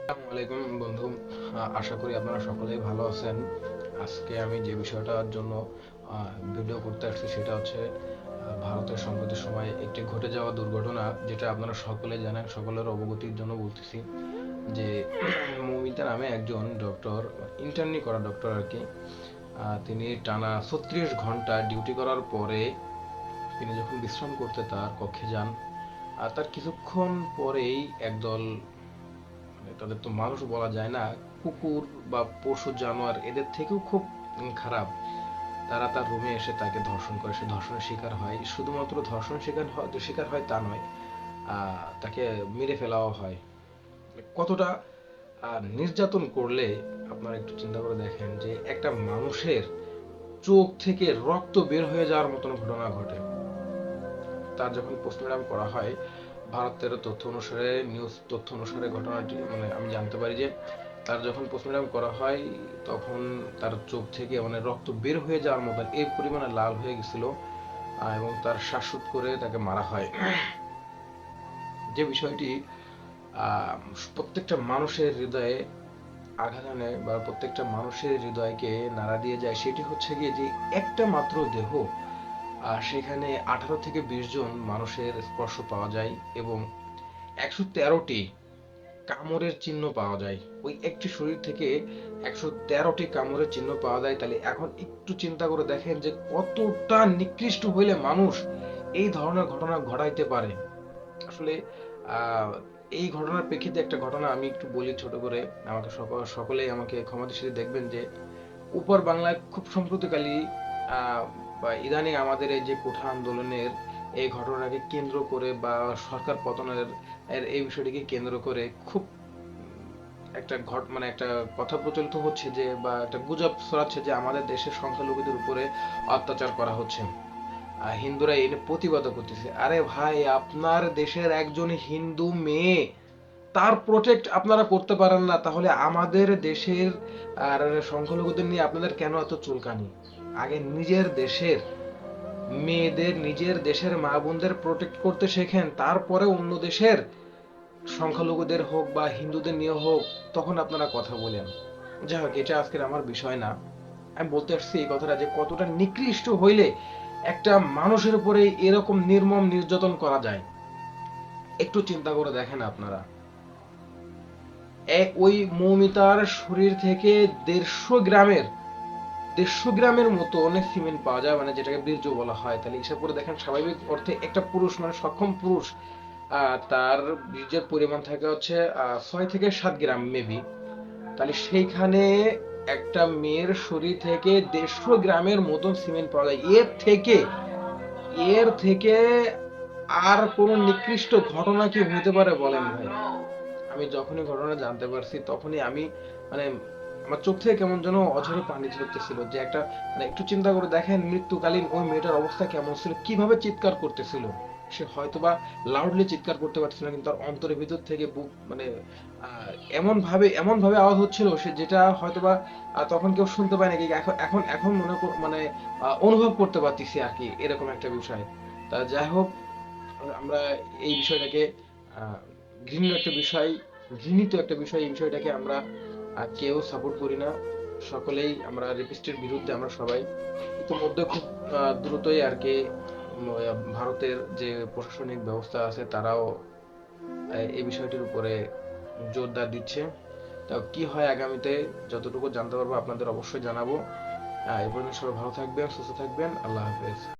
আসসালামু আলাইকুম বন্ধু। আশা করি আপনারা সকলেই ভালো আছেন। আজকে আমি যে বিষয়টার জন্য ভিডিও করতে আসছি সেটা হচ্ছে ভারতের সম্প্রতি সময়ে একটি ঘটে যাওয়া দুর্ঘটনা, যেটা আপনারা সকলে জানেন। সকলের অবগতির জন্য বলতেছি যে মৌমিতা নামে একজন ডক্টর, ইন্টার্নি করা ডক্টর আর কি। তিনি টানা 36 ঘন্টা ডিউটি করার পরে তিনি যখন বিশ্রাম করতে তার কক্ষে যান, আর তার কিছুক্ষণ পরেই একদল, মানে তাদের তো মানুষ বলা যায় না, কুকুর বা পশু জানোয়ার এদের থেকেও খুব খারাপ, তারা তার রুমে এসে তাকে ধর্ষণ করে। সে ধর্ষণের শিকার হয়। শুধুমাত্র ধর্ষণের শিকার হয় তা নয়, তাকে মেরে ফেলাও হয়। কতটা নির্যাতন করলে আপনারা একটু চিন্তা করে দেখেন যে একটা মানুষের চোখ থেকে রক্ত বের হয়ে যাওয়ার মতন ঘটনা ঘটে। তার যখন পোস্টমর্টম করা হয়, ভারতের তথ্য অনুসারে, নিউজ তথ্য অনুসারে ঘটনাটি, মানে আমি জানতে পারি যে তার যখন পোস্টমর্টম করা হয় তখন তার চোখ থেকে মানে রক্ত বের হয়ে যাওয়ার মতন এই পরিমাণে লাল হয়ে গেছিল, এবং তার শ্বাসরোধ করে তাকে মারা হয়। যে বিষয়টি আহ, প্রত্যেকটা মানুষের হৃদয়ে আঘাত আনে বা প্রত্যেকটা মানুষের হৃদয়কে নাড়া দিয়ে যায়, সেটি হচ্ছে গিয়ে যে একটা মাত্র দেহ, আর সেখানে 18 থেকে 20 জন মানুষের স্পর্শ পাওয়া যায় এবং 113টি কামড়ের চিহ্ন পাওয়া যায়। ওই একটি শরীর থেকে 113টি কামড়ের চিহ্ন পাওয়া যায়। তাহলে এখন একটু চিন্তা করে দেখেন যে কতটা নিকৃষ্ট হইলে মানুষ এই ধরনের ঘটনা ঘটাইতে পারে। আসলে আহ, এই ঘটনার প্রেক্ষিতে একটা ঘটনা আমি একটু বলি ছোট করে। আমাকে সকলেই আমাকে ক্ষমা দৃষ্টিতে দেখবেন যে উপর বাংলায় খুব সম্প্রতিকালী আহ, বা ইদানিং আমাদের এই যে কোঠা আন্দোলনের এই ঘটনাকে কেন্দ্র করে বা সরকার পতনের এই বিষয়টিকে কেন্দ্র করে খুব একটা মানে একটা কথা প্রচলিত হচ্ছে যে, বা একটা গুজব ছড়াচ্ছে যে আমাদের দেশের সংখ্যালঘুদের উপরে অত্যাচার করা হচ্ছে। হিন্দুরা এর প্রতিবাদ করতেছে। আরে ভাই, আপনার দেশের একজন হিন্দু মেয়ে, তার প্রোটেক্ট আপনারা করতে পারেন না, তাহলে আমাদের দেশের আর সংখ্যালঘুদের নিয়ে আপনাদের কেন এত চুলকানি? আগে নিজের দেশের মেয়েদের, নিজের দেশের মা বোনদের প্রোটেক্ট করতে শেখেন, তারপরে অন্য দেশের সংখ্যালঘুদের হোক বা হিন্দুদের নিয়ে হোক তখন আপনারা কথা বলেন। যাই হোক, এটা আজকের আমার বিষয় না। আমি বলতে আসছি এই কথাটা যে কতটা নিকৃষ্ট হইলে একটা মানুষের উপরে এরকম নির্মম নির্যাতন করা যায়। একটু চিন্তা করে দেখেন আপনারা। ওই মৌমিতার শরীর থেকে 150 গ্রামের 150 গ্রামের মতো অনেক সিমেন্ট পাওয়া যায়, মানে যেটাকে বীর্য বলা হয়। তাহলে হিসাব করে দেখেন, স্বাভাবিক অর্থে একটা পুরুষ, মানে সক্ষম পুরুষ, তার বীর্যের পরিমাণ থাকে হচ্ছে 6 থেকে 7 গ্রাম মেবি। তাহলে সেইখানে একটা মেয়ের শরীর থেকে 150 গ্রামের মতন সিমেন্ট পাওয়া যায়। এর থেকে আর কোন নিকৃষ্ট ঘটনা কি হতে পারে বলেন ভাই? আমি যখনই ঘটনা জানতে পারছি তখনই আমি, মানে আমার চোখ থেকে কেমন যেন অঝরে পানি ঝরতেছিল যে একটা, মানে একটু চিন্তা করে দেখেন মৃত্যুকালীন ওই মেয়েটার অবস্থা কেমন ছিল, কিভাবে চিৎকার করতেছিল। সে হয়তোবা লাউডলি চিৎকার করতে পারছিল না, কিন্তু তার অন্তরের ভিতর থেকে বুক, মানে আহ, এমন ভাবে আওয়াজ হচ্ছিল সে, যেটা হয়তোবা তখন কেউ শুনতে পায় নাকি, এখন এখন এখন মানে অনুভব করতে পারতেছি আর কি, এরকম একটা বিষয়। তা যাই হোক, আমরা এই বিষয়টাকে আহ, ঘৃণ্য একটা বিষয়, ঘৃণিত একটা বিষয়। এই বিষয়টাকে আমরা কেউ সাপোর্ট করি না। সকলেই আমরা রেপিস্টের বিরুদ্ধে, আমরা সবাই। ইতিমধ্যে খুব দ্রুতই আর কি ভারতের যে প্রশাসনিক ব্যবস্থা আছে তারাও এই বিষয়টির উপরে জোরদার দিচ্ছে। তা কি হয় আগামীতে যতটুকু জানতে পারবো আপনাদের অবশ্যই জানাবো। এই পর্যন্ত সবাই ভালো থাকবেন, সুস্থ থাকবেন। আল্লাহ হাফেজ।